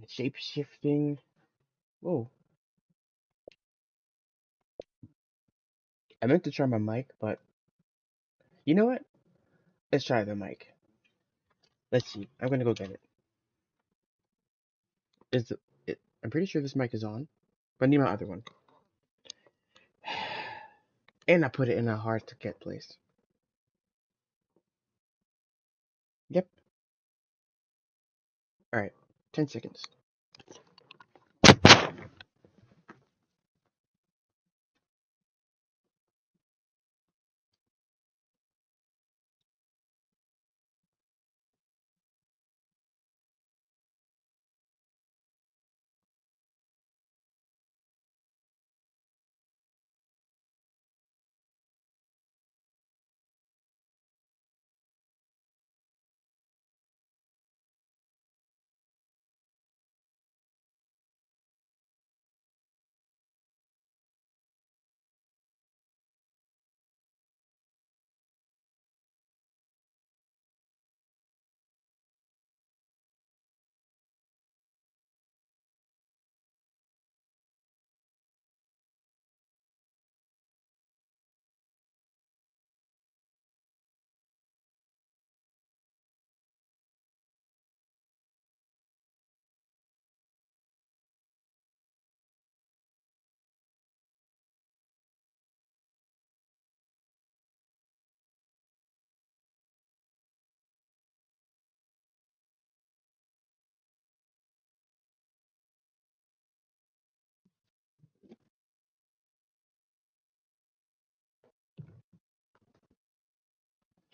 shape shifting. Whoa. I meant to try my mic, but you know what? Let's try the mic. Let's see. I'm gonna go get it. Is it? I'm pretty sure this mic is on, but I need my other one. And I put it in a hard to get place. Yep. All right. 10 seconds.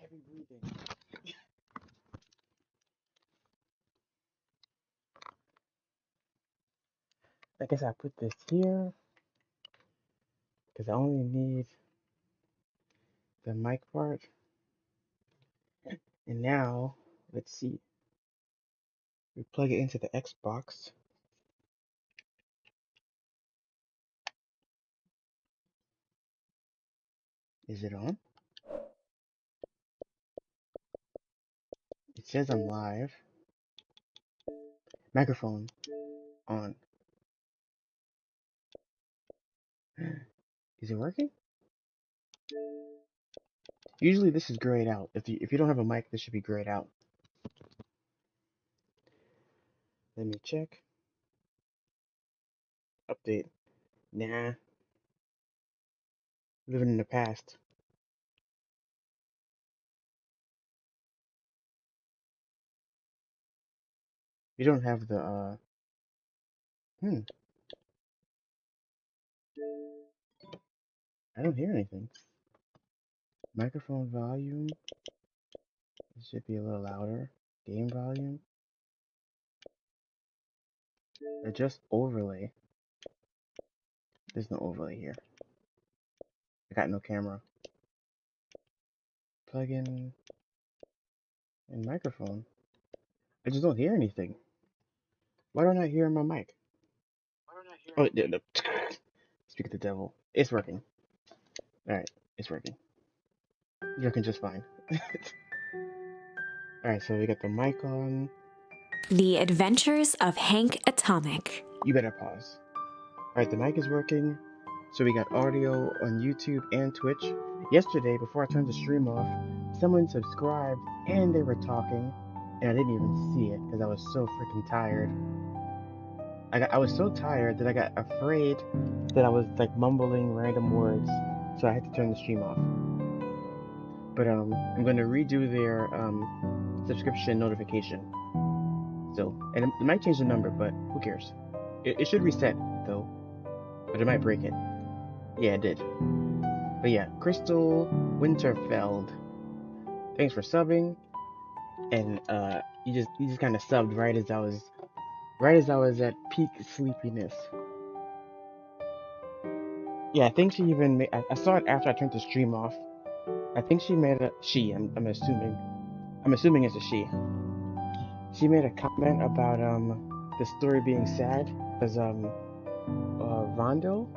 Heavy breathing. I guess I put this here because I only need the mic part. And now, let's see. We plug it into the Xbox. Is it on? It says I'm live. Microphone on. Is it working? Usually this is grayed out. If you don't have a mic, this should be grayed out. Let me check. Update. Nah. Living in the past. You don't have the I don't hear anything. Microphone volume. It should be a little louder. Game volume. Adjust overlay. There's no overlay here. I got no camera. Plug in and microphone. I just don't hear anything. Why don't I hear my mic? Oh, no. Speak of the devil. It's working. Alright, it's working. It's working just fine. Alright, so we got the mic on. The Adventures of Hank Atomic. You better pause. Alright, the mic is working. So we got audio on YouTube and Twitch. Yesterday, before I turned the stream off, someone subscribed and they were talking, and I didn't even see it because I was so freaking tired. I was so tired that I got afraid that I was like mumbling random words, so I had to turn the stream off. But I'm going to redo their subscription notification. So, and it might change the number, but who cares? It should reset though, but it might break it. Yeah, it did. But yeah, Crystal Winterfeld, thanks for subbing. And you just kind of subbed right as I was at peak sleepiness. Yeah, I think she even made, I saw it after I turned the stream off. I think she made a she. I'm assuming it's a she. She made a comment about the story being sad because Raldo,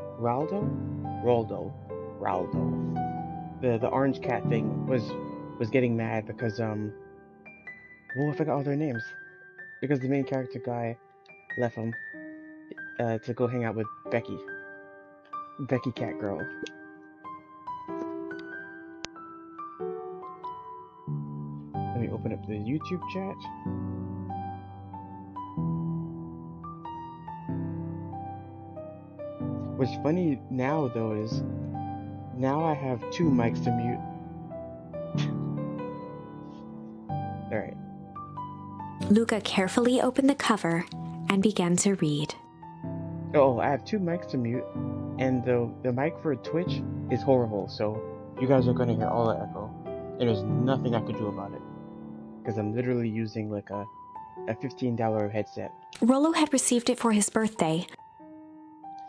the orange cat thing was getting mad because well, I forgot all their names because the main character guy left him to go hang out with Becky. Becky Cat Girl. Let me open up the YouTube chat. What's funny now, though, is now I have 2 mics to mute. Alright. Luca carefully opened the cover and began to read. Oh, I have 2 mics to mute, and the mic for Twitch is horrible, so you guys are going to hear all the echo. And there's nothing I could do about it. Because I'm literally using like a $15 headset. Rollo had received it for his birthday.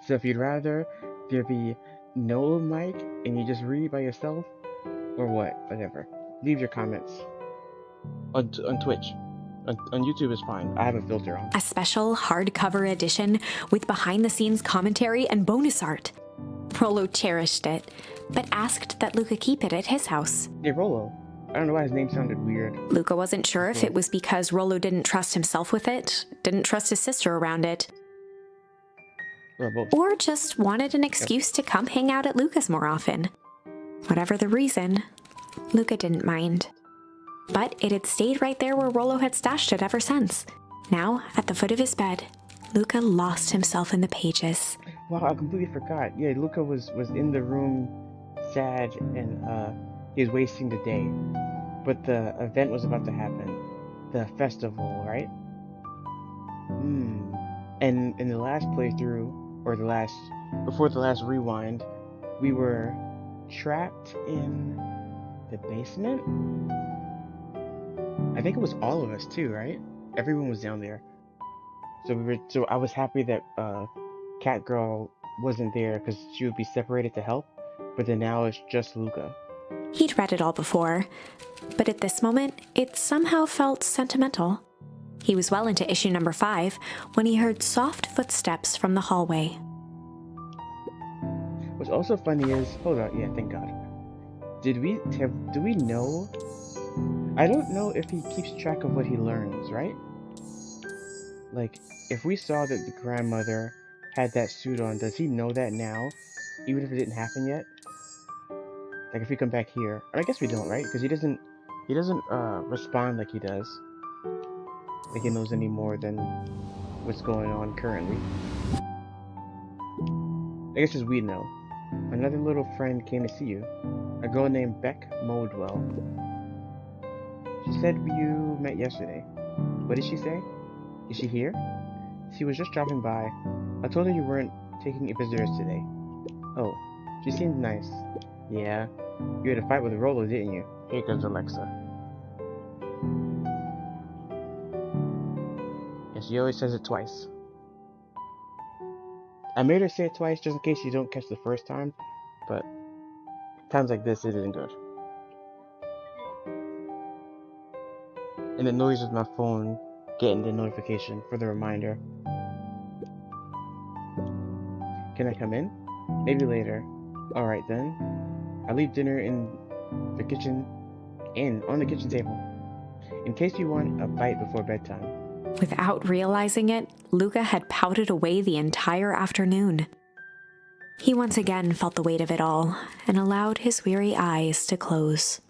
So if you'd rather there be no mic and you just read by yourself, or what, whatever, leave your comments. On Twitch. On YouTube is fine. I have a filter on. A special hardcover edition with behind-the-scenes commentary and bonus art. Rollo cherished it, but asked that Luca keep it at his house. Hey, Rollo. I don't know why his name sounded weird. Luca wasn't sure if it was because Rollo didn't trust himself with it, didn't trust his sister around it, Well, both. or just wanted an excuse to come hang out at Luca's more often. Whatever the reason, Luca didn't mind. But it had stayed right there where Rollo had stashed it ever since. Now, at the foot of his bed, Luca lost himself in the pages. Wow, I completely forgot. Yeah, Luca was in the room sad and he was wasting the day. But the event was about to happen. The festival, right? And in the last playthrough, or before the last rewind, we were trapped in the basement? I think it was all of us too, right? Everyone was down there. So I was happy that Cat Girl wasn't there because she would be separated to help, but then now it's just Luca. He'd read it all before, but at this moment, it somehow felt sentimental. He was well into issue number 5 when he heard soft footsteps from the hallway. What's also funny is, hold on, yeah, thank God. Do we know? I don't know if he keeps track of what he learns, right? Like, if we saw that the grandmother had that suit on, does he know that now, even if it didn't happen yet? Like, if we come back here, I guess we don't, right? Because he doesn't respond like he does. Like he knows any more than what's going on currently. I guess just we know. Another little friend came to see you. A girl named Beck Moldwell. She said you met yesterday. What did she say? Is she here? She was just dropping by. I told her you weren't taking any visitors today. Oh, she seemed nice. Yeah. You had a fight with Rollo, didn't you? Here comes Alexa. And she always says it twice. I made her say it twice just in case you don't catch the first time, but times like this, it isn't good. And the noise is my phone getting the notification for the reminder. Can I come in? Maybe later. Alright then. I leave dinner on the kitchen table. In case you want a bite before bedtime. Without realizing it, Luca had pouted away the entire afternoon. He once again felt the weight of it all and allowed his weary eyes to close.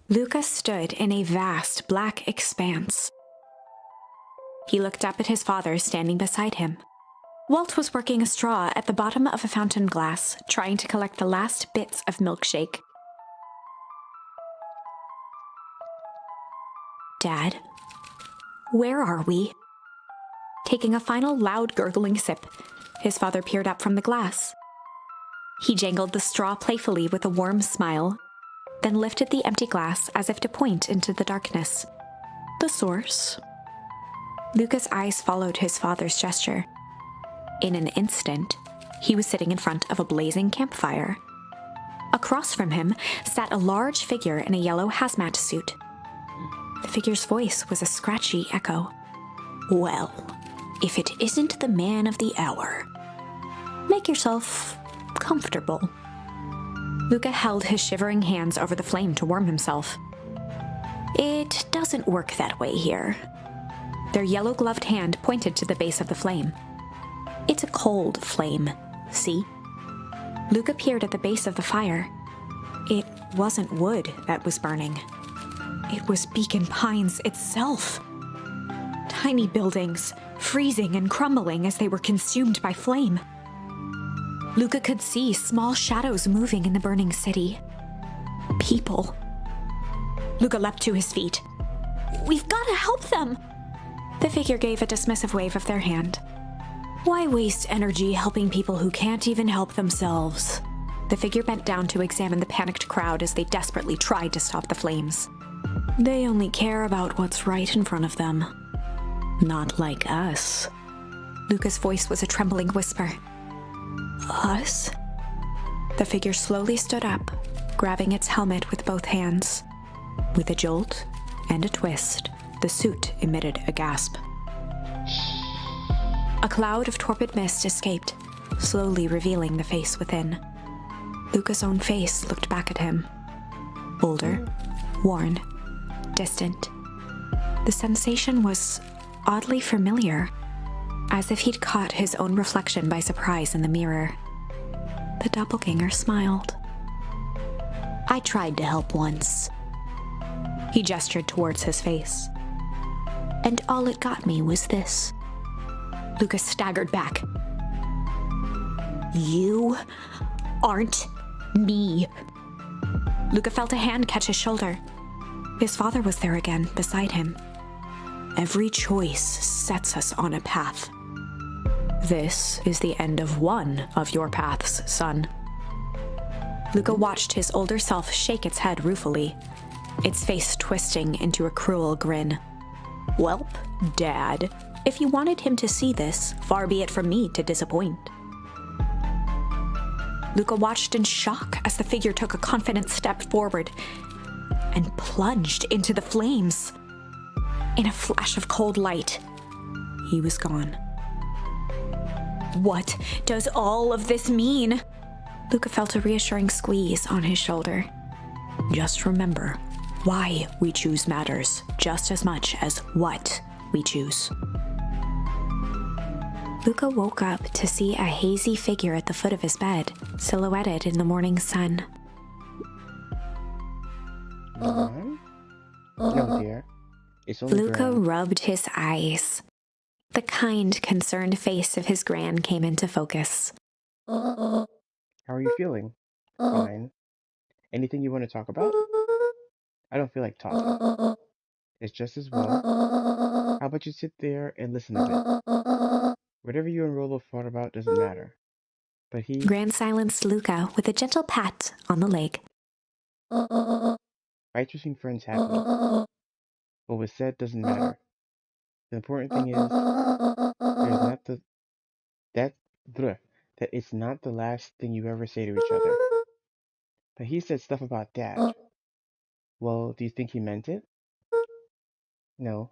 Luca stood in a vast black expanse. He looked up at his father standing beside him. Walt was working a straw at the bottom of a fountain glass, trying to collect the last bits of milkshake. Dad, where are we? Taking a final loud gurgling sip, his father peered up from the glass. He jangled the straw playfully with a warm smile, then lifted the empty glass as if to point into the darkness. The source. Luca's eyes followed his father's gesture. In an instant, he was sitting in front of a blazing campfire. Across from him sat a large figure in a yellow hazmat suit. The figure's voice was a scratchy echo. Well, if it isn't the man of the hour. Make yourself comfortable. Luca held his shivering hands over the flame to warm himself. It doesn't work that way here. Their yellow-gloved hand pointed to the base of the flame. It's a cold flame, see? Luca peered at the base of the fire. It wasn't wood that was burning. It was Beacon Pines itself. Tiny buildings, freezing and crumbling as they were consumed by flame. Luca could see small shadows moving in the burning city. People. Luca leapt to his feet. "We've got to help them!" The figure gave a dismissive wave of their hand. "Why waste energy helping people who can't even help themselves?" The figure bent down to examine the panicked crowd as they desperately tried to stop the flames. "They only care about what's right in front of them. Not like us." Luca's voice was a trembling whisper. "Us?" The figure slowly stood up, grabbing its helmet with both hands. With a jolt and a twist, the suit emitted a gasp. A cloud of torpid mist escaped, slowly revealing the face within. Luca's own face looked back at him. Older, worn, distant. The sensation was oddly familiar, as if he'd caught his own reflection by surprise in the mirror. The doppelganger smiled. "I tried to help once." He gestured towards his face. "And all it got me was this." Lucas staggered back. "You aren't me." Luca felt a hand catch his shoulder. His father was there again, beside him. "Every choice sets us on a path. This is the end of one of your paths, son." Luca watched his older self shake its head ruefully, its face twisting into a cruel grin. "Welp, Dad, if you wanted him to see this, far be it from me to disappoint." Luca watched in shock as the figure took a confident step forward and plunged into the flames. In a flash of cold light, he was gone. "What does all of this mean?" Luca felt a reassuring squeeze on his shoulder. "Just remember, why we choose matters just as much as what we choose." Luca woke up to see a hazy figure at the foot of his bed, silhouetted in the morning sun. John? No, dear. It's only Luca Gran. rubbed his eyes. The kind, concerned face of his gran came into focus. How are you feeling? Fine. Anything you want to talk about? I don't feel like talking. It's just as well. How about you sit there and listen a bit? Whatever you and Rolo fought about doesn't matter. But he... Gran silenced Luca with a gentle pat on the leg. Fights between friends happen. What was said doesn't matter. The important thing is there's not the that bleh, that it's not the last thing you ever say to each other. But he said stuff about Dad. Well, do you think he meant it? No.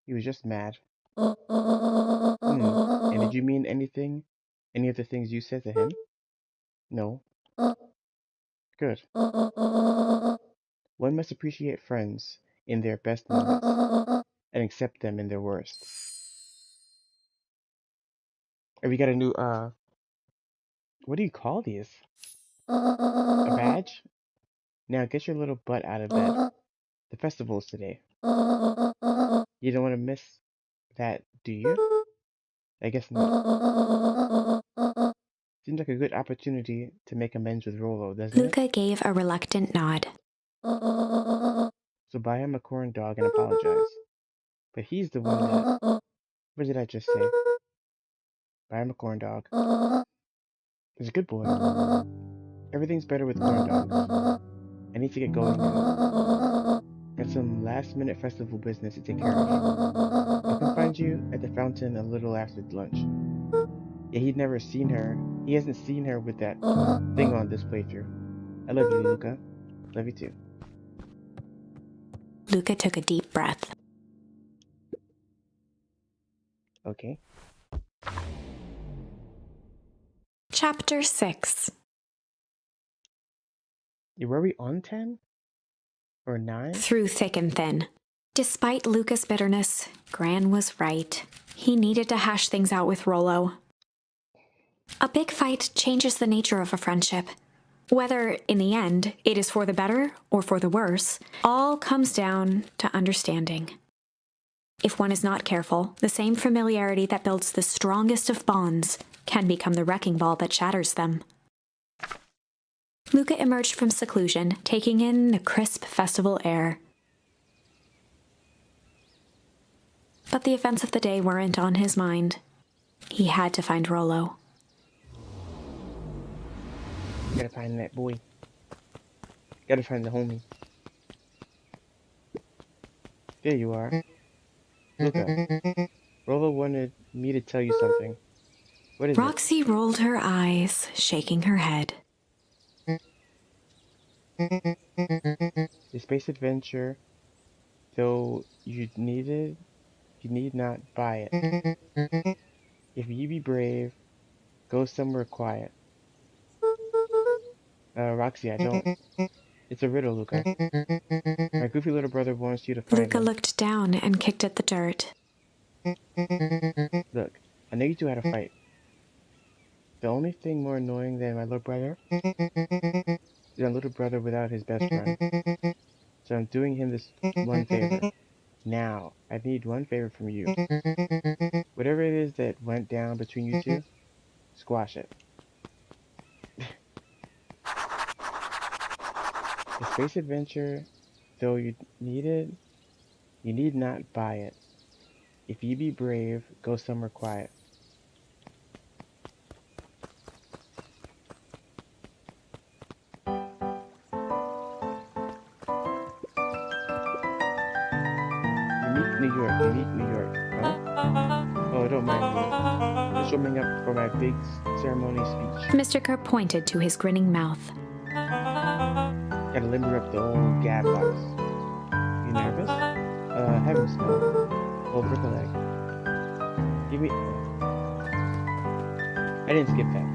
He was just mad. And did you mean anything? Any of the things you said to him? No. Good. One must appreciate friends in their best moments and accept them in their worst. And we got a new, what do you call these? A badge? Now get your little butt out of bed. The festival's today. You don't want to miss that, do you? I guess not. Seems like a good opportunity to make amends with Rolo, doesn't it? Luca gave a reluctant nod. So buy him a corn dog and apologize. But he's the one that... What did I just say? Buy him a corn dog. He's a good boy. Everything's better with corn dogs. I need to get going now. Got some last-minute festival business to take care of. I'll come find you at the fountain a little after lunch. Yeah, he'd never seen her. He hasn't seen her with that thing on this playthrough. I love you, Luca. Love you too. Luca took a deep breath. Okay. Chapter 6. Were we on 10? Or 9? Through thick and thin. Despite Luca's bitterness, Gran was right. He needed to hash things out with Rollo. A big fight changes the nature of a friendship. Whether, in the end, it is for the better or for the worse, all comes down to understanding. If one is not careful, the same familiarity that builds the strongest of bonds can become the wrecking ball that shatters them. Luca emerged from seclusion, taking in the crisp festival air. But the events of the day weren't on his mind. He had to find Rollo. Gotta find that boy. Gotta find the homie. There you are. Luca, Rollo wanted me to tell you something. What is Roxy rolled her eyes, shaking her head. The space adventure, though you need not buy it. If ye be brave, go somewhere quiet. Roxy, I don't. It's a riddle, Luca. My goofy little brother wants you to find Luca him. looked down and kicked at the dirt. Look, I know you two had a fight. The only thing more annoying than my little brother is a little brother without his best friend. So I'm doing him this one favor. Now, I need one favor from you. Whatever it is that went down between you two, squash it. The space adventure, though you need not buy it. If ye be brave, go somewhere quiet. Unique New York, huh? Oh, don't mind me. Just warming up for my big ceremony speech. Mr. Kerr pointed to his grinning mouth. Gotta limber up the old gab box. You nervous? Have him smell. Old brick-a-leg. Give me... I didn't skip that.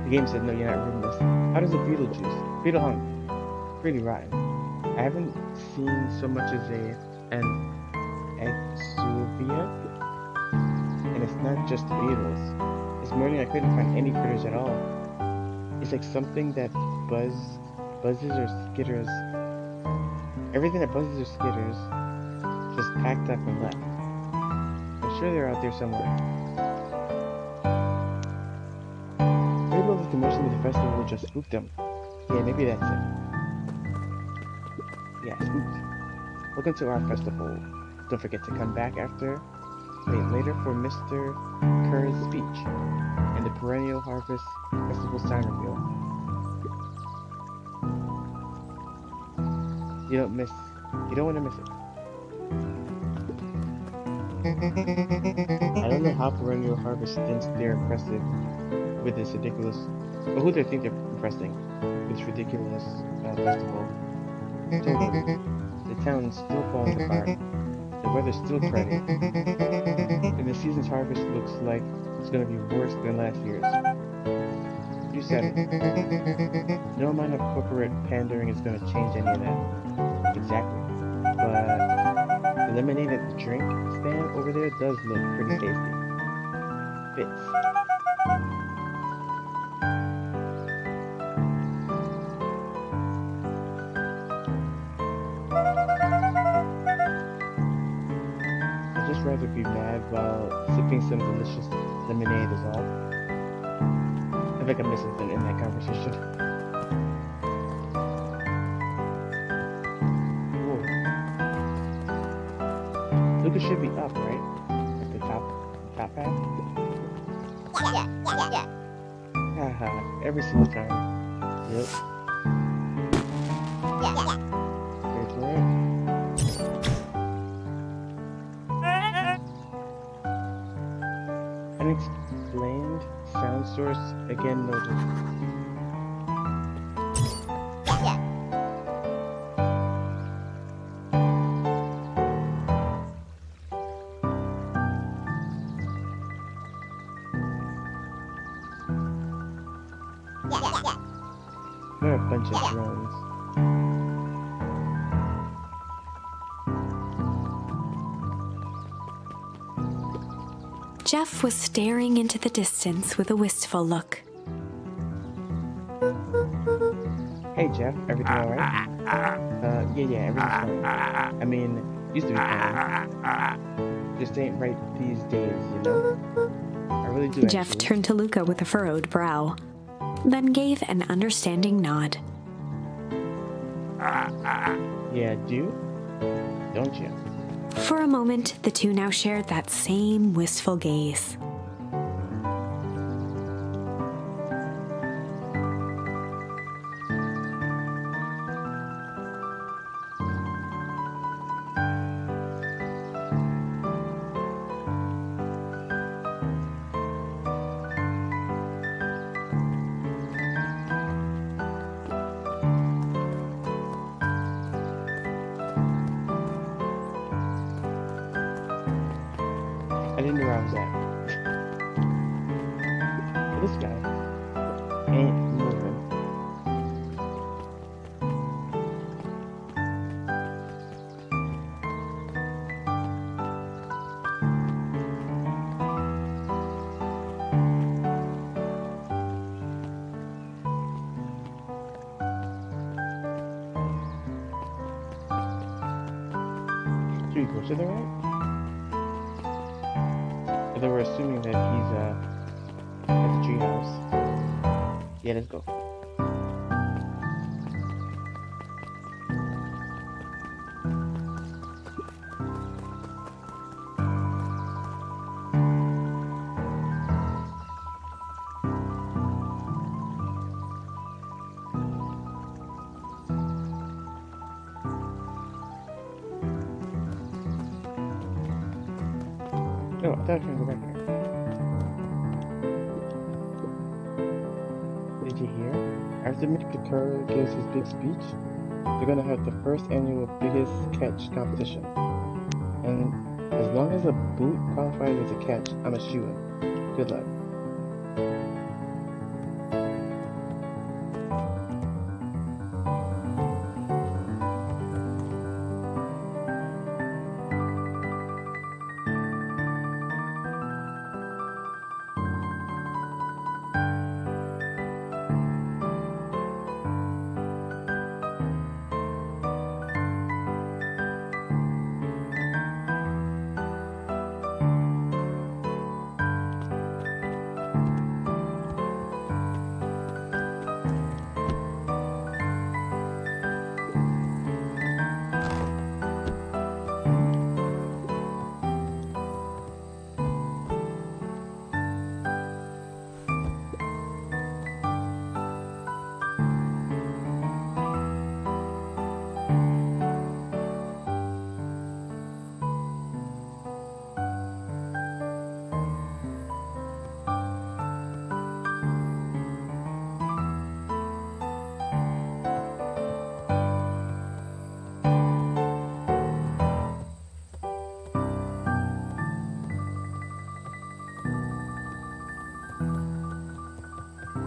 The game said, no, you're not reading this. How does a beetle juice? Beetle hung. Pretty rotten. I haven't seen so much as an exuvia. And it's not just beetles. This morning I couldn't find any critters at all. It's like something that buzzes or skitters. Everything that buzzes or skitters just packed up and left. I'm sure they're out there somewhere. Maybe all the commotion of the festival just spooked them. Yeah, maybe that's it. Yeah, spooked. Welcome to our festival. Don't forget to come back later for Mr. Kerr's speech and the perennial harvest festival sign reveal. You don't want to miss it. I don't know how perennial harvest thinks they're impressive with this ridiculous, or who they think they're impressing with this ridiculous festival. Totally. The town still falling apart. The weather's still cruddy. And the season's harvest looks like it's going to be worse than last year's. You said it. No amount of corporate pandering is going to change any of that. Exactly. But the lemonade at the drink stand over there does look pretty tasty. Fits. I'd just rather be mad while sipping some delicious lemonade is all. I think I'm missing something in that conversation. Lucas should be up, right? At the top half? Yeah. Haha, every single time. Yep. Here's right. Unexplained sound source again noted. What a bunch of drones. Jeff was staring into the distance with a wistful look. Hey Jeff, everything alright? Yeah, everything's fine. I mean, used to be fine. Just ain't right these days, you know? I really do, Jeff actually. turned to Luca with a furrowed brow, then gave an understanding nod. Yeah, do? Don't you? For a moment, the two now shared that same wistful gaze. I didn't know where I was at. This guy ain't moving. Should we go to the right? Although we're assuming that he's at the treehouse. Yeah, let's go. Oh, I thought I was gonna go back there. Did you hear? After Mr. Kerr gives his big speech, they're gonna have the first annual biggest catch competition. And as long as a boot qualifies as a catch, I'm a shoo-in. Good luck.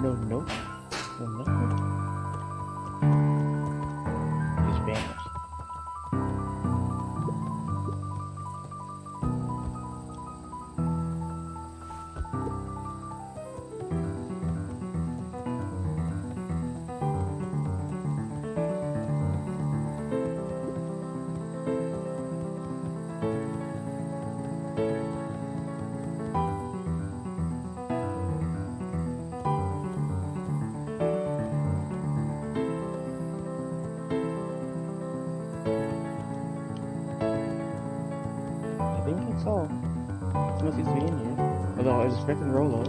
No, nope. No, nothing. Just vanished. I think that's all. Someone seems to be in here. Although I was expecting Rolo.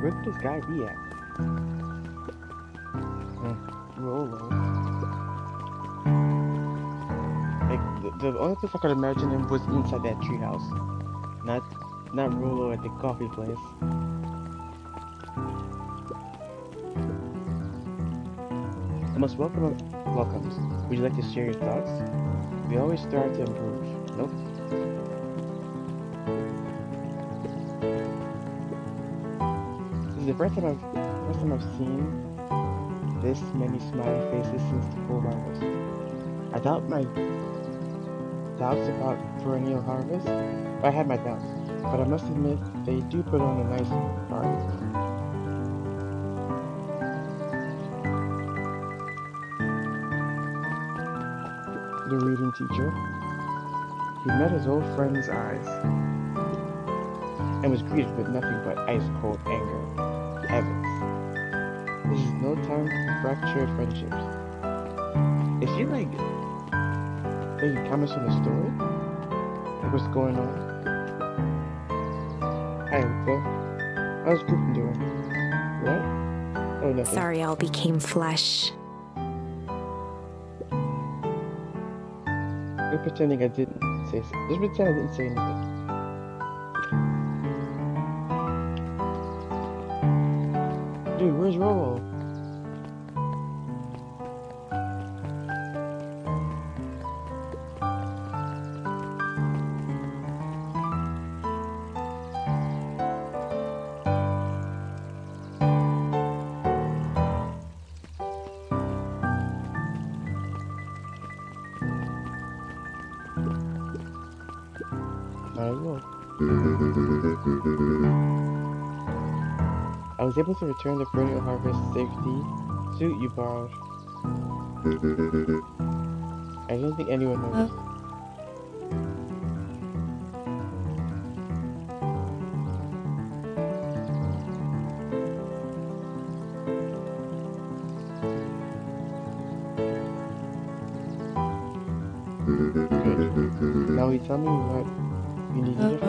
Where could this guy be at? Rolo. Like, the only place I could imagine him was inside that treehouse. Not Rolo at the coffee place. The most welcome of welcomes. Would you like to share your thoughts? We always strive to improve. Nope. This is the first time I've seen this many smiling faces since the full harvest. I doubt my doubts about perennial harvest. I had my doubts, but I must admit they do put on a nice party. The reading teacher. He met his old friend's eyes and was greeted with nothing but ice-cold anger. Heavens. This is no time for fractured friendships. Is she like making comments on the story? Like what's going on? Hi, Uncle. How's Griffin doing? What? Oh, nothing. Sariel became flesh. You're pretending I didn't say so. Just pretend I didn't say anything. Dude, where's Rolo? Not at all. I was able to return the perennial harvest safety suit you borrowed. I didn't think anyone noticed. Good. Now will you tell me what you needed it for?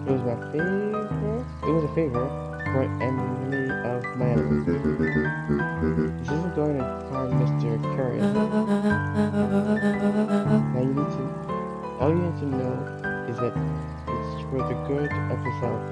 It was my favor. It was a favor for an enemy of my enemy. This isn't going to harm Mr. Curry. Now you need to. All you need to know is that it's for the good of his health.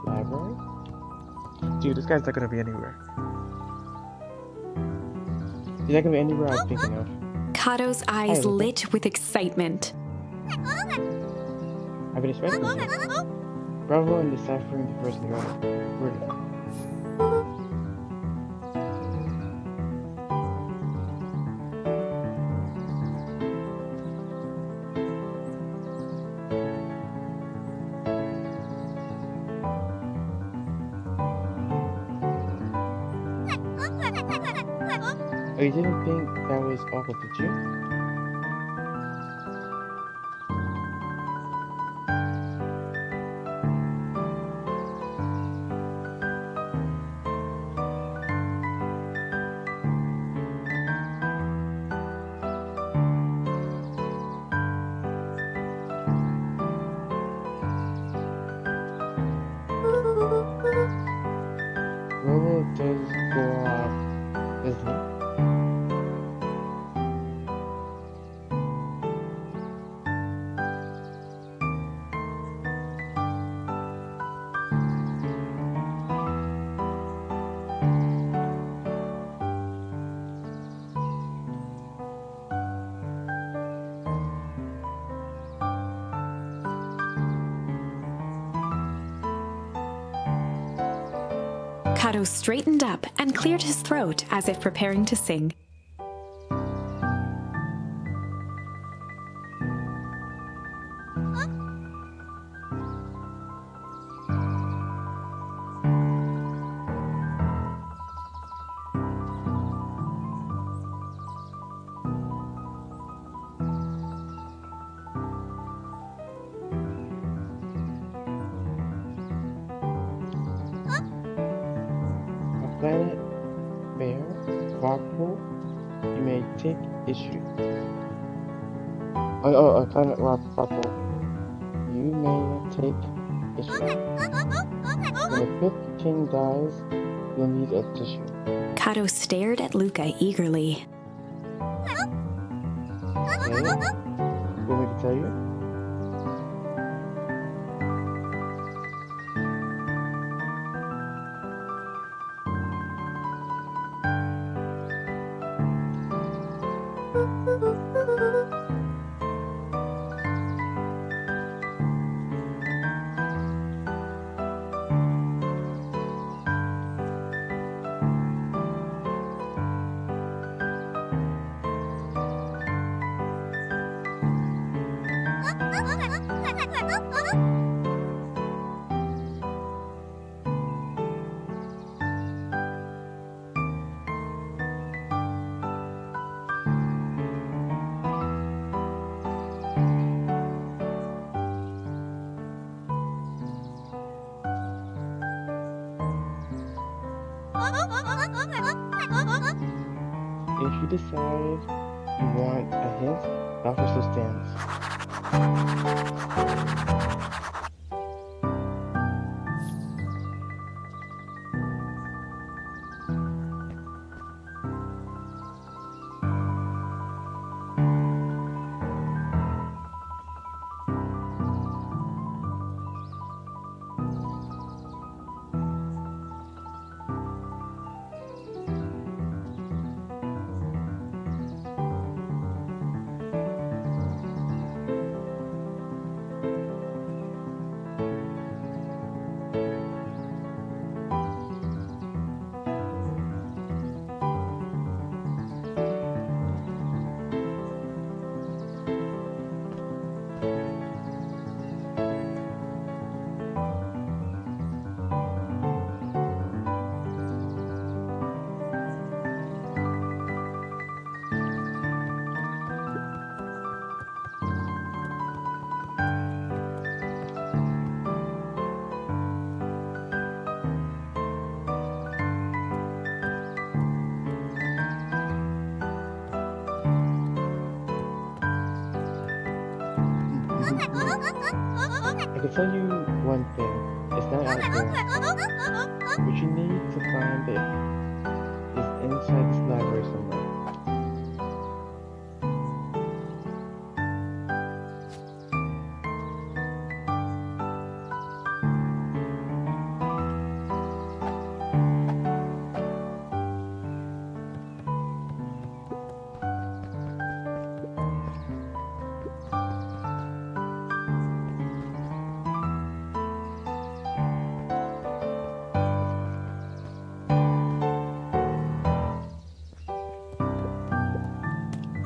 Library? Dude, this guy's not gonna be anywhere. He's not gonna be anywhere I'm thinking of. Kato's eyes lit with excitement. I've been expecting you. Bravo in deciphering the first word. Oh, you didn't think that was awful, did you? Rolo does go off Kato straightened up and cleared his throat as if preparing to sing. Planet Bear, Rockpool, you may take issue. Planet Rockpool, you may take issue. When the fifth king dies, you'll need a tissue. Kato stared at Luca eagerly. Okay. Want me to tell you? If you decide you want a hint, the offer still stands. I can tell you one thing, it's not out there. What you need to find it is inside this library somewhere.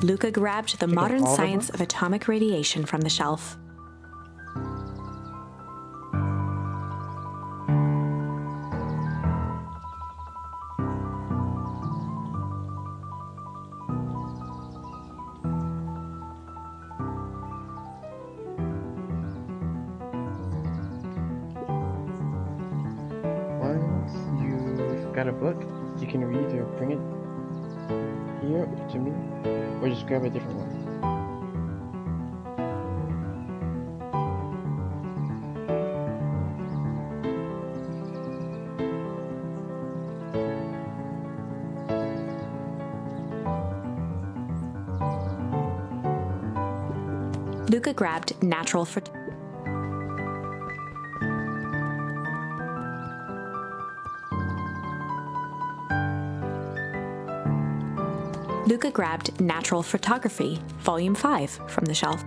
Luca grabbed the Modern Science of Atomic Radiation from the shelf. Once you've got a book, you can read or bring it here to me, or just grab a different one. Luca grabbed natural Luca grabbed Natural Photography, Volume 5, from the shelf.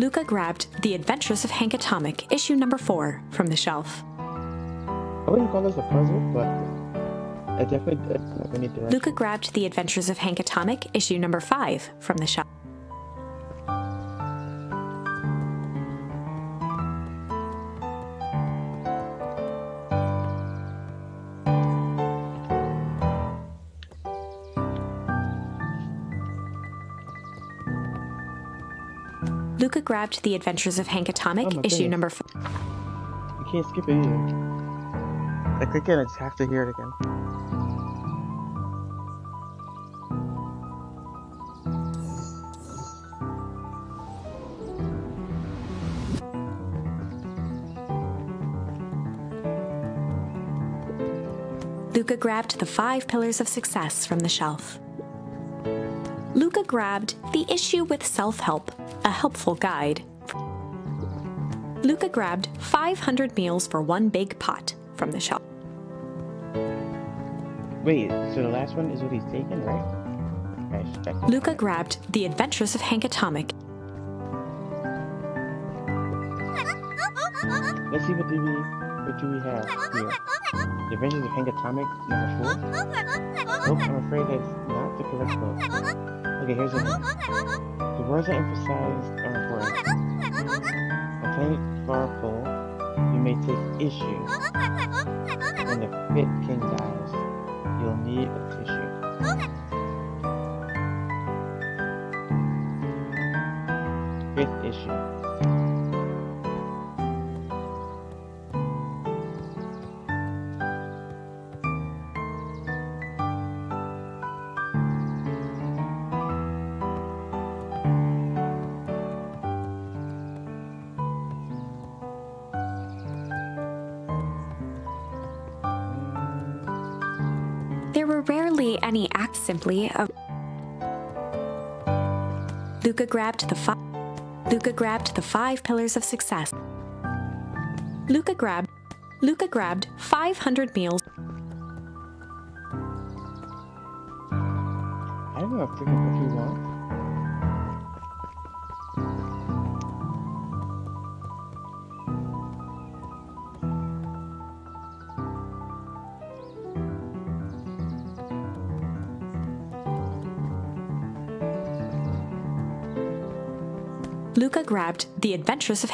Luca grabbed The Adventures of Hank Atomic, issue number 4, from the shelf. I wouldn't call this a puzzle, but I definitely need direction. Luca grabbed The Adventures of Hank Atomic, issue number 5, from the shelf. Luca grabbed The Adventures of Hank Atomic, issue number 4. You can't skip it either. I click it, I just have to hear it again. Luca grabbed The 5 Pillars of Success from the shelf. Luca grabbed The Issue with Self-Help, a helpful guide. Luca grabbed 500 Meals for One Big Pot from the shelf. Wait, so the last one is what he's taking, right? Luca grabbed The Adventures of Hank Atomic. Let's see what do we have here. The Adventures of Hank Atomic, number 4. Nope, I'm afraid that's not the correct book. Okay, here's it. The words I emphasized are important. On Planet Farpole, you may take issue. When the fit king dies, you'll need a tissue. Fifth issue. There were rarely any acts simply of. Luca grabbed the 5 Pillars of Success. Luca grabbed 500 Meals. I don't know if you want. Luca grabbed The Adventures of.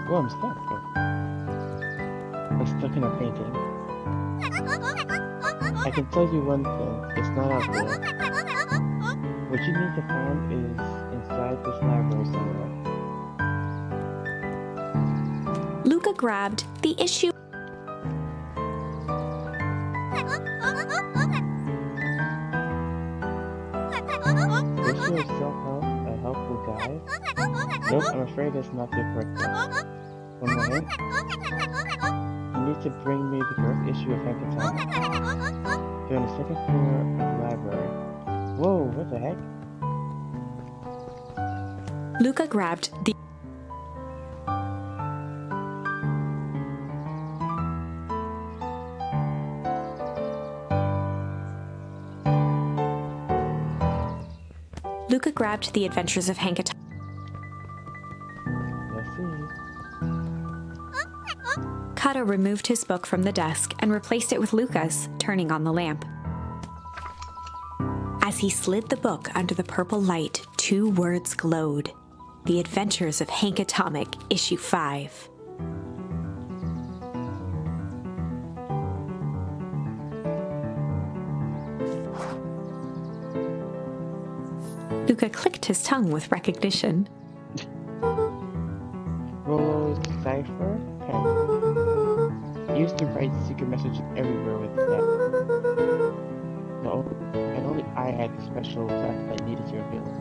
Oh, I'm stuck. I'm stuck in a painting. I can tell you one thing, it's not out there. What you need to find is inside this library somewhere. Luca grabbed The Issue. Issue of self-help, a helpful guide? Nope, I'm afraid that's not the correct one. One more hint. You need to bring me the correct issue of Hank Atomic. They're on the second floor of the library. Whoa, what the heck? Luca grabbed the. Luca grabbed The Adventures of Hank Atomic. Let's see. Kata removed his book from the desk and replaced it with Luca's, turning on the lamp. As he slid the book under the purple light, 2 words glowed. The Adventures of Hank Atomic, Issue 5. Luca clicked his tongue with recognition. Rollo's cipher pen. Used to write secret messages everywhere with that. No, and only I had the special stuff that needed to reveal it.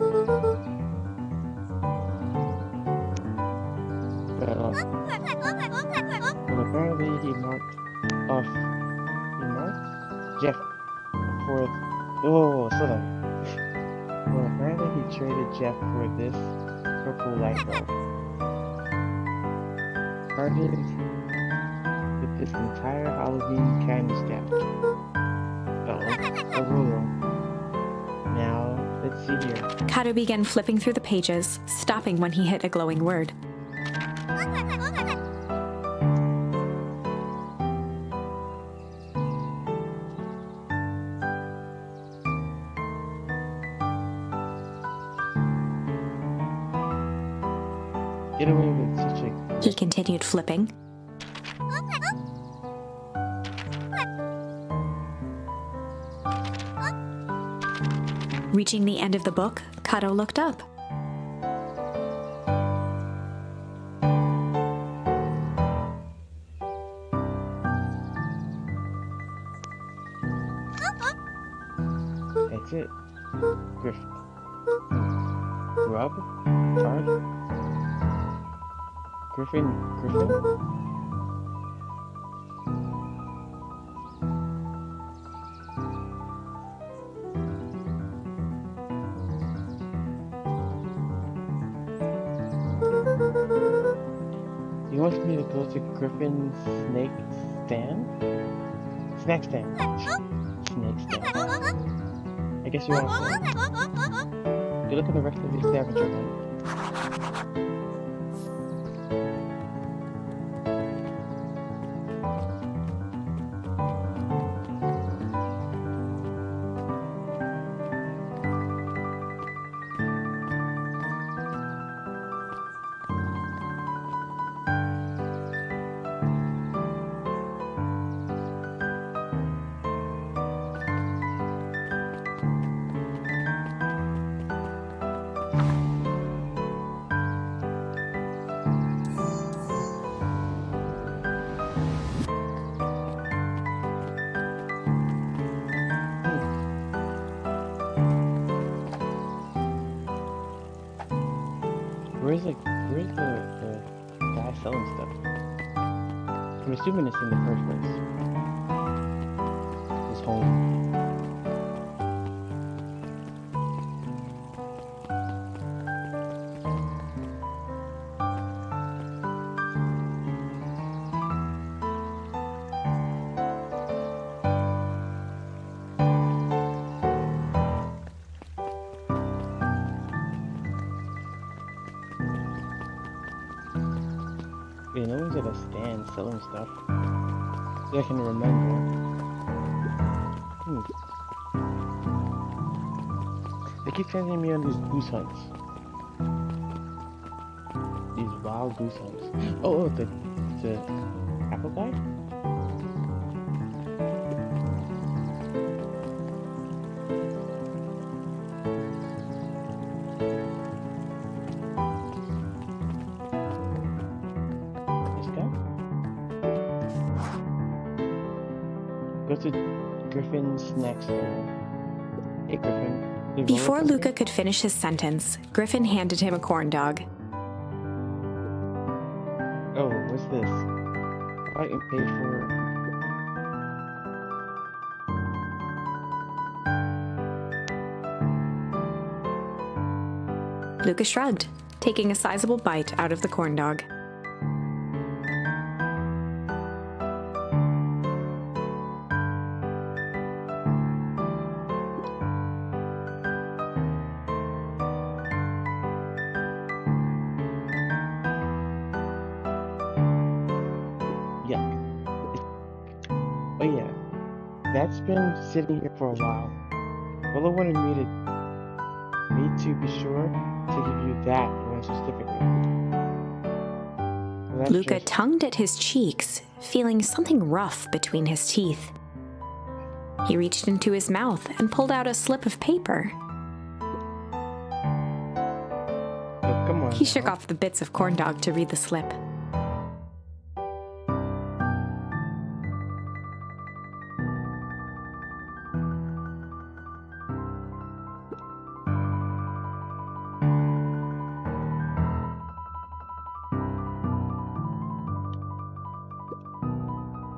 But from a Jeff for... Oh, slow down. Well, apparently he traded Jeff for this purple light bulb. Started with this entire Halloween candy stack. Uh-oh, a ruler. Now, let's see here. Kato began flipping through the pages, stopping when he hit a glowing word. Get away with such a... He continued flipping. Reaching the end of the book, Kato looked up. That's it. Grub? Tard? Griffin? He wants me to go to Griffin's snake stand? Snack stand. Snake stand. I guess you're all saying. Good luck on the rest of the scavenger hunt. Where's the guy selling stuff? I'm assuming it's in the first place. His home. Yeah, no one's at a stand selling stuff. So I can remember. They keep sending me on these goose hunts. These wild goose hunts. Oh, the apple guy? Go to Griffin's next stand. Hey, Griffin. Before Luca could finish his sentence, Griffin handed him a corn dog. Oh, what's this? I can pay for... Luca shrugged, taking a sizable bite out of the corn dog. Oh yeah, that's been sitting here for a while. Well, I wanted me to be sure to give you that one specifically. Well, Luca tongued at his cheeks, feeling something rough between his teeth. He reached into his mouth and pulled out a slip of paper. Oh, come on. He shook off the bits of corn dog to read the slip.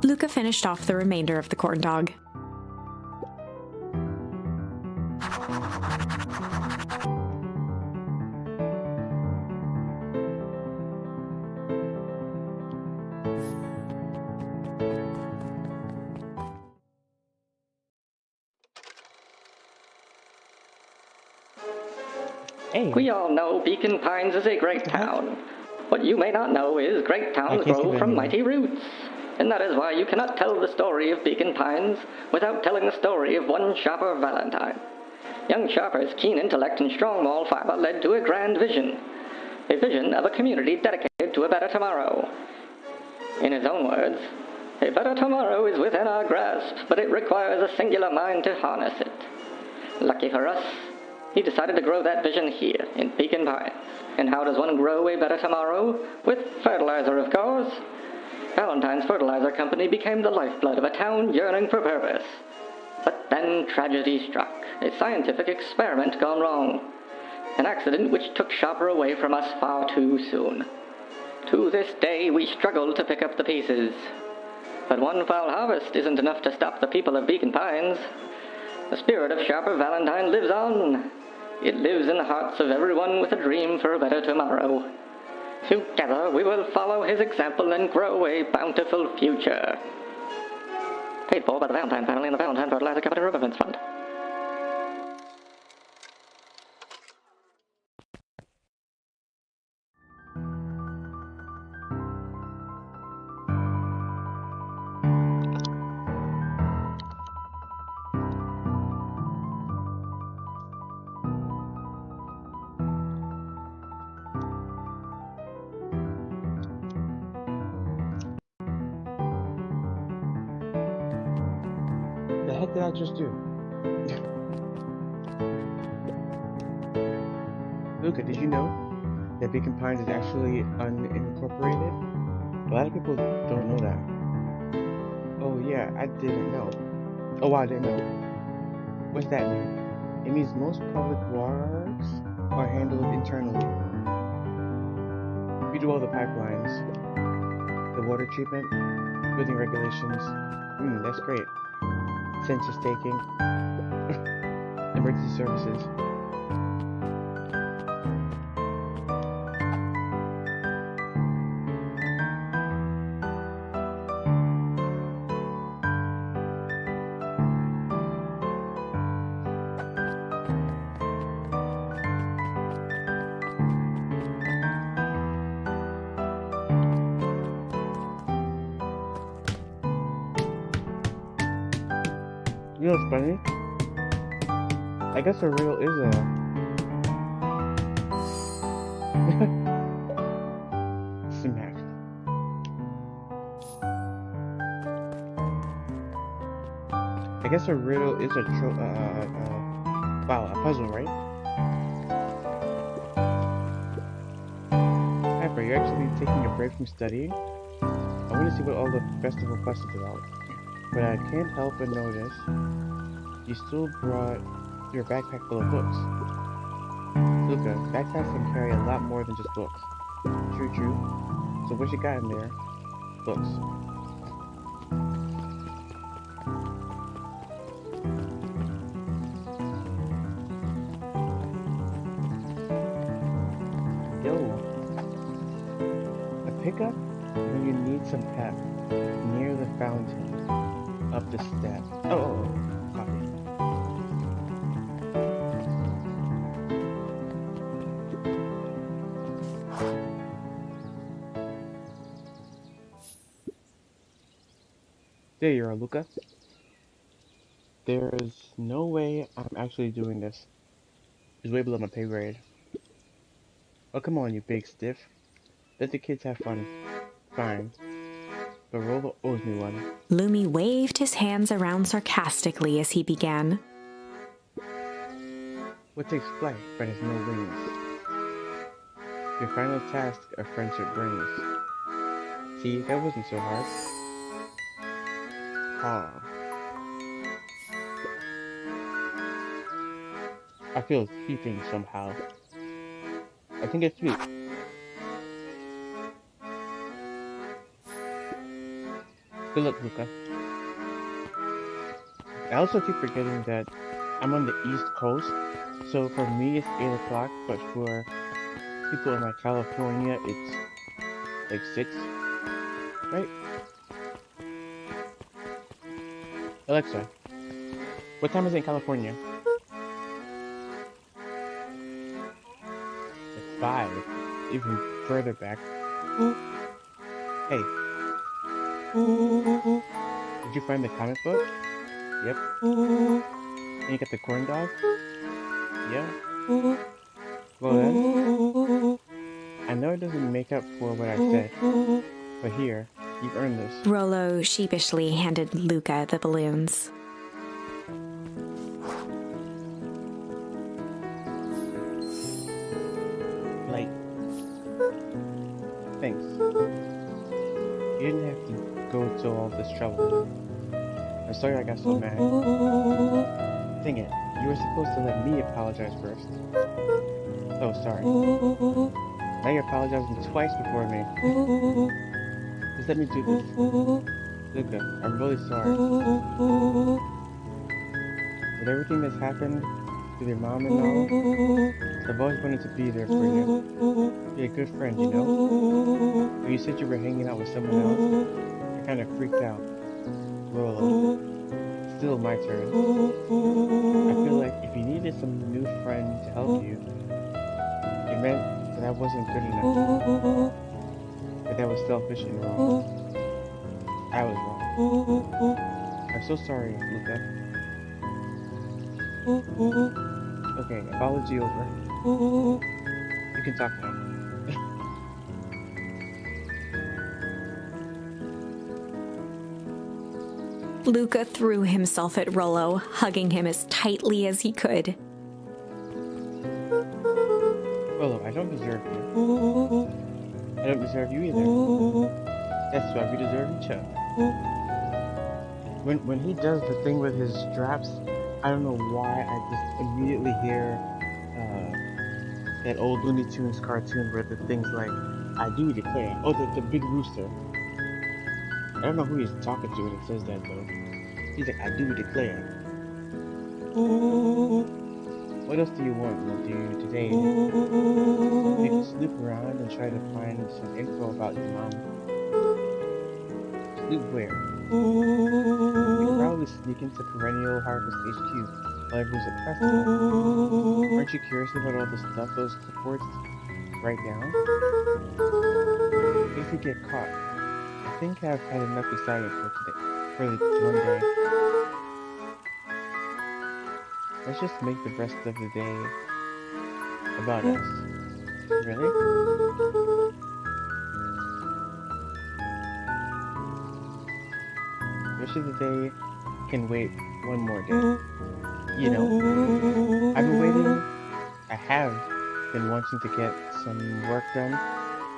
Luca finished off the remainder of the corn dog. Hey, We all know Beacon Pines is a great town. What you may not know is great towns can't see grow that from anymore. mighty roots. And that is why you cannot tell the story of Beacon Pines without telling the story of one Shopper Valentine. Young Shopper's keen intellect and strong moral fiber led to a grand vision. A vision of a community dedicated to a better tomorrow. In his own words, a better tomorrow is within our grasp, but it requires a singular mind to harness it. Lucky for us, he decided to grow that vision here, in Beacon Pines. And how does one grow a better tomorrow? With fertilizer, of course. Valentine's Fertilizer Company became the lifeblood of a town yearning for purpose. But then tragedy struck, a scientific experiment gone wrong. An accident which took Shopper away from us far too soon. To this day, we struggle to pick up the pieces. But one foul harvest isn't enough to stop the people of Beacon Pines. The spirit of Shopper Valentine lives on. It lives in the hearts of everyone with a dream for a better tomorrow. Together, we will follow his example and grow a bountiful future. Paid for by the Valentine family and the Valentine Fertilizer Company Remembrance Fund. The heck did I just do? Luca, did you know that Beacon Pines is actually unincorporated? A lot of people don't know that. Oh yeah, I didn't know. Oh, I didn't know. What's that mean? It means most public waters are handled internally. We do all the pipelines, the water treatment, building regulations. That's great. Census taking, emergency services. You know what's funny? I guess a riddle is a... Smack. I guess a riddle is a wow, a puzzle, right? Pepper, you're actually taking a break from studying? I want to see what all the festival fuss is about. But I can't help but notice you still brought your backpack full of books. Luca, backpacks can carry a lot more than just books. True, true. So what you got in there? Books. Yo. A pickup when you need some pep. Near the fountain. Up the steps. Oh, copy. There you are, Luca. There's no way I'm actually doing this. It's way below my pay grade. Oh, come on, you big stiff. Let the kids have fun. Fine. But Rolo owes me one. Lumi waved his hands around sarcastically as he began. What takes flight but has no wings? Your final task a friendship brings. See, that wasn't so hard. Ah. I feel creeping somehow. I think it's sweet. Good luck, Luca. I also keep forgetting that I'm on the East Coast, so for me it's 8 o'clock, but for people in like California, it's like 6, right? Alexa, what time is it in California? It's 5, even further back. Hey, did you find the comic book? Yep. And you got the corn dog? Yeah. Well then, I know it doesn't make up for what I said, but here, you've earned this. Rollo sheepishly handed Luca the balloons. Like, thanks. You didn't have to go to all this trouble. I'm sorry I got so mad. Dang it, you were supposed to let me apologize first. Oh, sorry. Now you're apologizing twice before me. Just let me do this. Luca, I'm really sorry. With everything that's happened with your mom and all, I've always wanted to be there for you. Be a good friend, you know? When you said you were hanging out with someone else, I kind of freaked out. Rollo, still my turn. I feel like if you needed some new friend to help you, it meant that I wasn't good enough. That that was selfish and wrong. I was wrong. I'm so sorry, Luca. Okay, apology over. You can talk now. Luca threw himself at Rollo, hugging him as tightly as he could. Rollo, I don't deserve you. I don't deserve you either. That's why we deserve each other. When he does the thing with his straps, I don't know why I just immediately hear that old Looney Tunes cartoon where the things like, I do declare. Oh, the big rooster. I don't know who he's talking to when he says that though. He's like, I do declare. What else do you want to do today? You can snoop around and try to find some info about your mom. Snoop where? You can probably sneak into Perennial Harvest HQ while everyone's at festival. Aren't you curious about all the stuff those reports write down? If you get caught, I think I've had enough excitement for one day. Let's just make the rest of the day about us. Really? The rest of the day can wait one more day. You know, I have been wanting to get some work done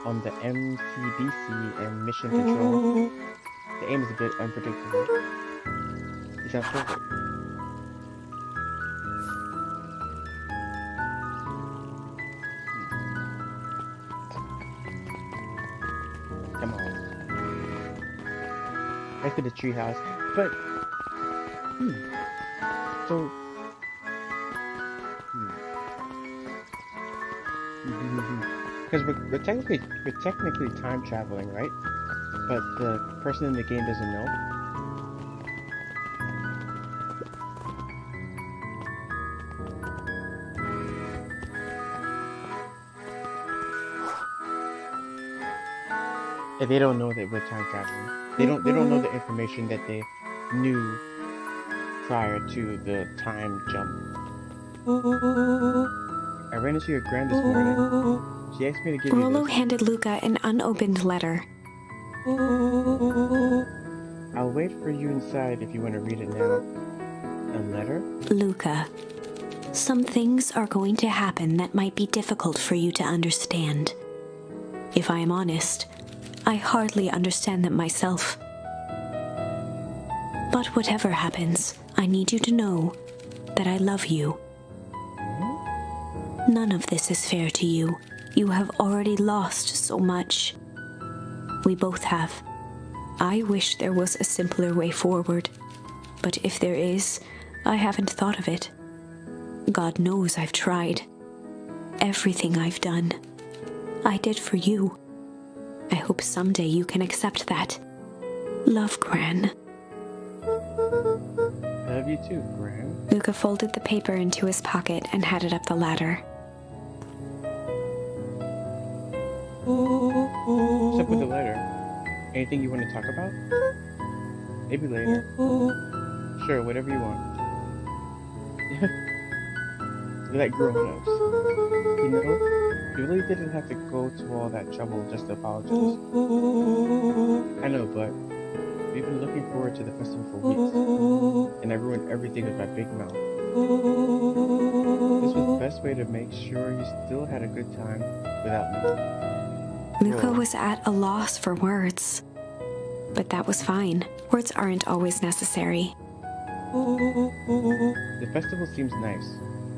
on the MTBC and mission control. The aim is a bit unpredictable. It sounds perfect. Come on. Back to the treehouse. But, so, because we're technically time traveling, right? But the person in the game doesn't know. And they don't know that we're time traveling. They don't know the information that they knew prior to the time jump. I ran into your grand this morning. She asked me to give you Rollo this. handed Luca an unopened letter. I'll wait for you inside if you want to read it now. A letter? Luca, some things are going to happen that might be difficult for you to understand. If I am honest, I hardly understand them myself. But whatever happens, I need you to know that I love you. None of this is fair to you. You have already lost so much. We both have. I wish there was a simpler way forward, but if there is, I haven't thought of it. God knows I've tried. Everything I've done, I did for you. I hope someday you can accept that. Love, Gran. I love you too, Gran. Luca folded the paper into his pocket and headed up the ladder. What's up with the letter? Anything you want to talk about? Maybe later. Sure, whatever you want. You're like grown-ups. You know, you really didn't have to go to all that trouble just to apologize. I know, but we've been looking forward to the festival for weeks, and I ruined everything with my big mouth. This was the best way to make sure you still had a good time without me. Luca was at a loss for words. But that was fine. Words aren't always necessary. The festival seems nice.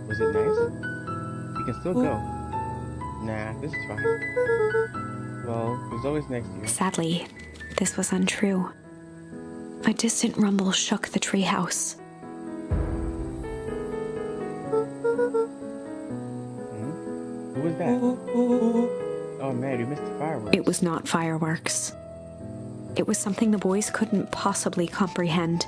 Was it nice? We can still go. Nah, this is fine. Well, it was always next year. Sadly, this was untrue. A distant rumble shook the treehouse. Who was that? Oh man, you missed the fireworks. It was not fireworks. It was something the boys couldn't possibly comprehend.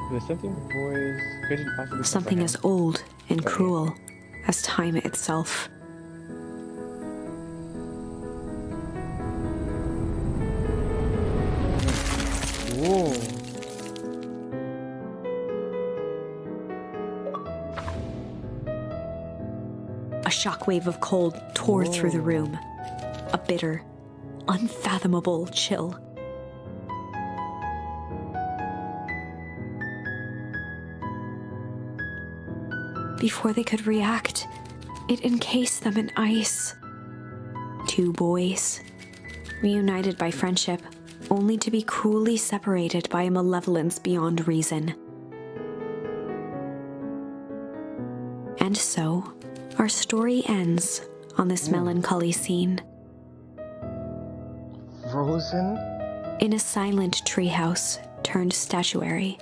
It was something the boys couldn't possibly Something as old and cruel as time itself. Whoa. A shockwave of cold tore through the room. A bitter, unfathomable chill. Before they could react, it encased them in ice. Two boys, reunited by friendship, only to be cruelly separated by a malevolence beyond reason. And so, our story ends on this melancholy scene. Frozen? In a silent treehouse turned statuary,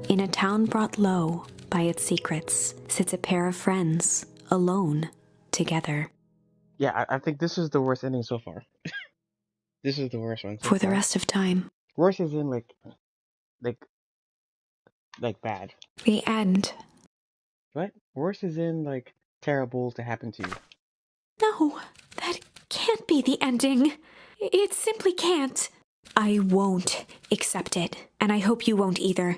in a town brought low by its secrets, sits a pair of friends, alone, together. Yeah, I think this is the worst ending so far. This is the worst one so For the far. rest of time. Worse as in like bad. The end. What? Worse as in like terrible to happen to you. No, that can't be the ending. It simply can't. I won't accept it, and I hope you won't either.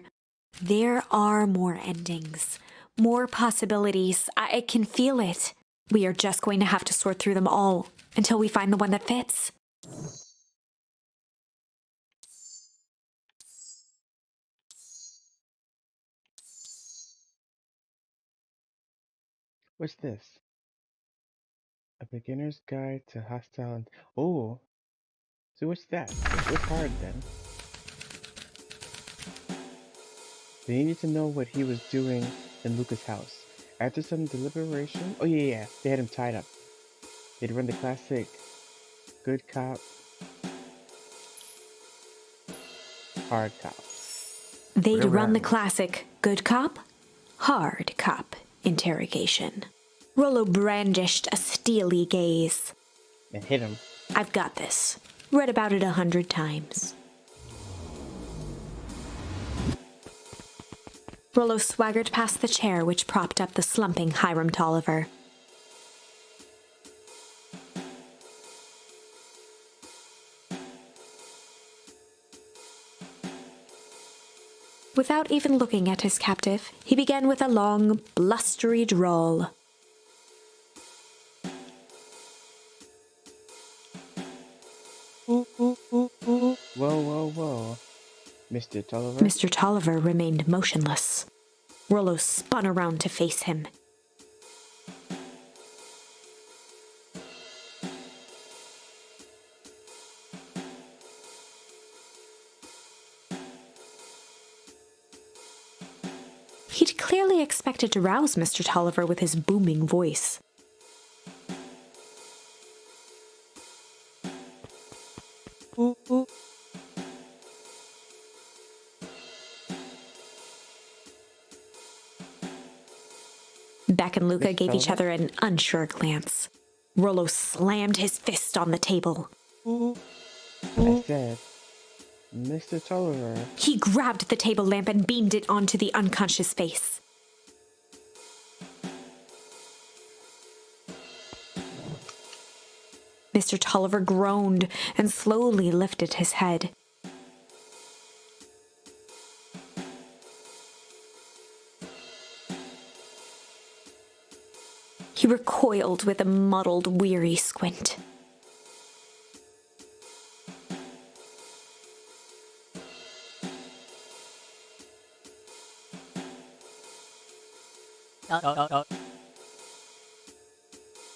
There are more endings, more possibilities. I can feel it. We are just going to have to sort through them all until we find the one that fits. What's this? A beginner's guide to hostile. Oh, so what's that? What's hard then? They needed to know what he was doing in Luca's house. After some deliberation, oh yeah, they had him tied up. They'd run the classic good cop, hard cop. They'd Whatever run the that means. classic good cop, hard cop interrogation. Rollo brandished a steely gaze. And hit him. I've got this. Read about it 100 times. Rollo swaggered past the chair which propped up the slumping Hiram Tolliver. Without even looking at his captive, he began with a long, blustery drawl. Whoa, Mr. Tolliver. Mr. Tolliver remained motionless. Rollo spun around to face him. He'd clearly expected to rouse Mr. Tolliver with his booming voice. and Luca Mr. gave each Tulliver? other an unsure glance. Rollo slammed his fist on the table. I said, Mr. Tulliver. He grabbed the table lamp and beamed it onto the unconscious face. Mr. Tulliver groaned and slowly lifted his head. He recoiled with a muddled, weary squint. What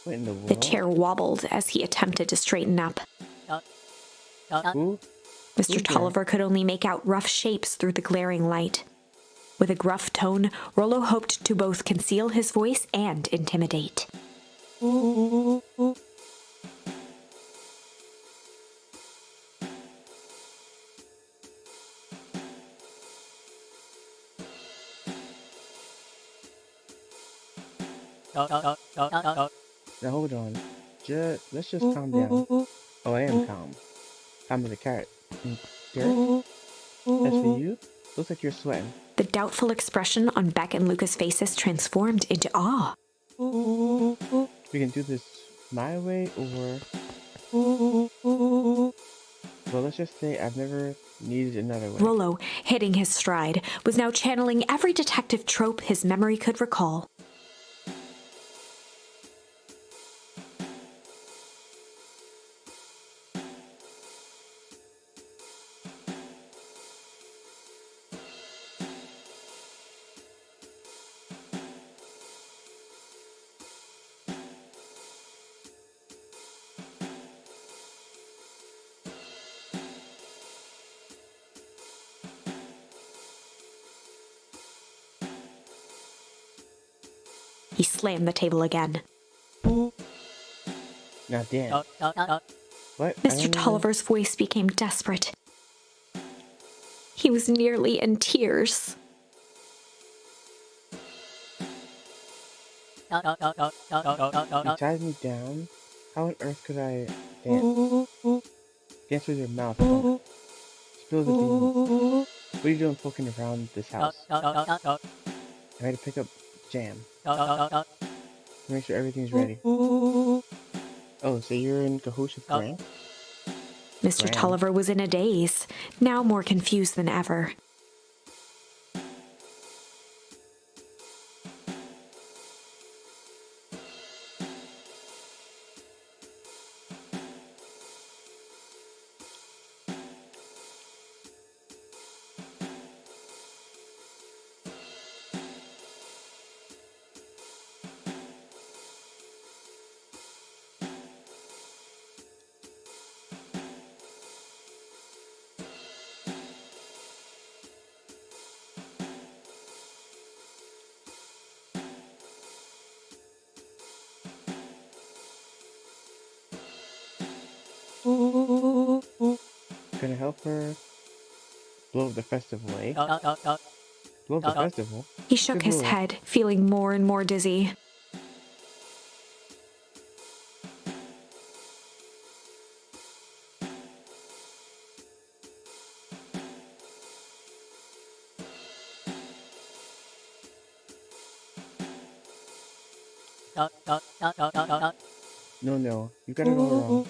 in the world? The chair wobbled as he attempted to straighten up. Who? Mr. Who's Tulliver could only make out rough shapes through the glaring light. With a gruff tone, Rollo hoped to both conceal his voice and intimidate. Now hold on. Let's just calm down. Oh, I am calm. Calm as a cat. Derek? As for you, looks like you're sweating. The doubtful expression on Beck and Luca's faces transformed into awe. We can do this my way, or... Well, let's just say I've never needed another way. Rollo, hitting his stride, was now channeling every detective trope his memory could recall. He slammed the table again. Now, Dan. What? Mr. Tulliver's voice became desperate. He was nearly in tears. You tied me down? How on earth could I dance? Dance with your mouth. Spill the beans. What are you doing poking around this house? I'm ready to pick up jam. Make sure everything's ready. Oh, so you're in cahoots with Grant? Mr. Tulliver was in a daze, now more confused than ever. Gonna help her blow up the festival, eh? Blow up the festival? He shook his head, feeling more and more dizzy. No, you got it all wrong.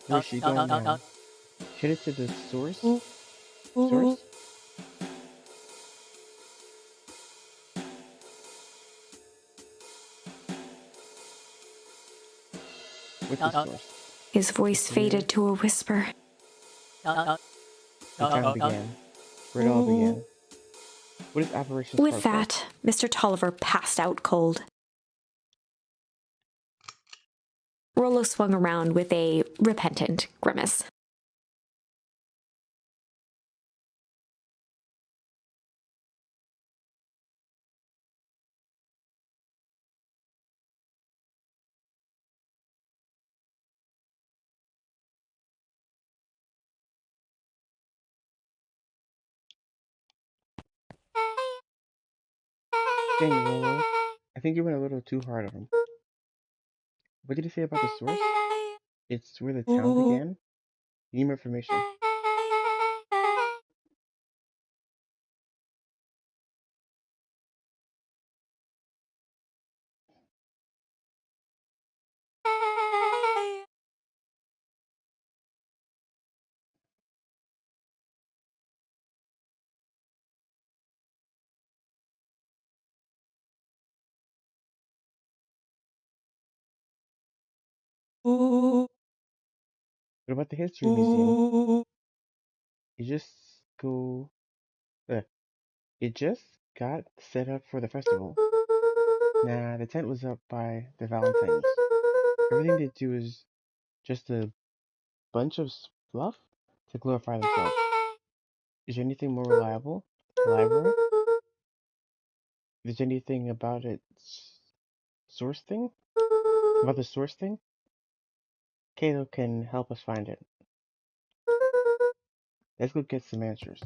Where's she going now? Headed to the source? Source? What's the source? His voice faded to a whisper. The time began. Where it all began. What is Operation Sparkle? With that, Mr. Tulliver passed out cold. Rollo swung around with a repentant grimace. Dang, Rollo. I think you went a little too hard on him. What did he say about the source? It's where the town began? You need more information. What about the history museum? You just go. Uh, it just got set up for the festival. Nah, the tent was up by the Valentines. Everything they do is just a bunch of fluff to glorify themselves. Is there anything more reliable? The library? Is there anything about its source thing? About the source thing? Kato can help us find it. Let's go get some answers.